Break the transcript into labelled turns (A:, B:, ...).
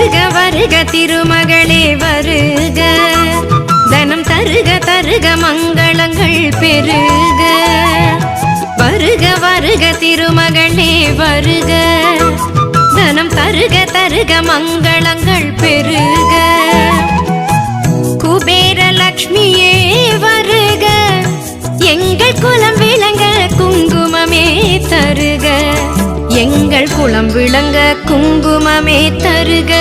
A: வருக வருக திருமகளே வருக, தனம் தருக தருக மங்களங்கள் பெருக. வருக வருக திருமகளே வருக, தனம் தருக தருக மங்களங்கள் பெருக. குபேர லக்ஷ்மியே வருக, எங்கள் குலம் விளங்க குங்குமமே தருக, எங்கள் குலம் விளங்க குங்குமமே தருக.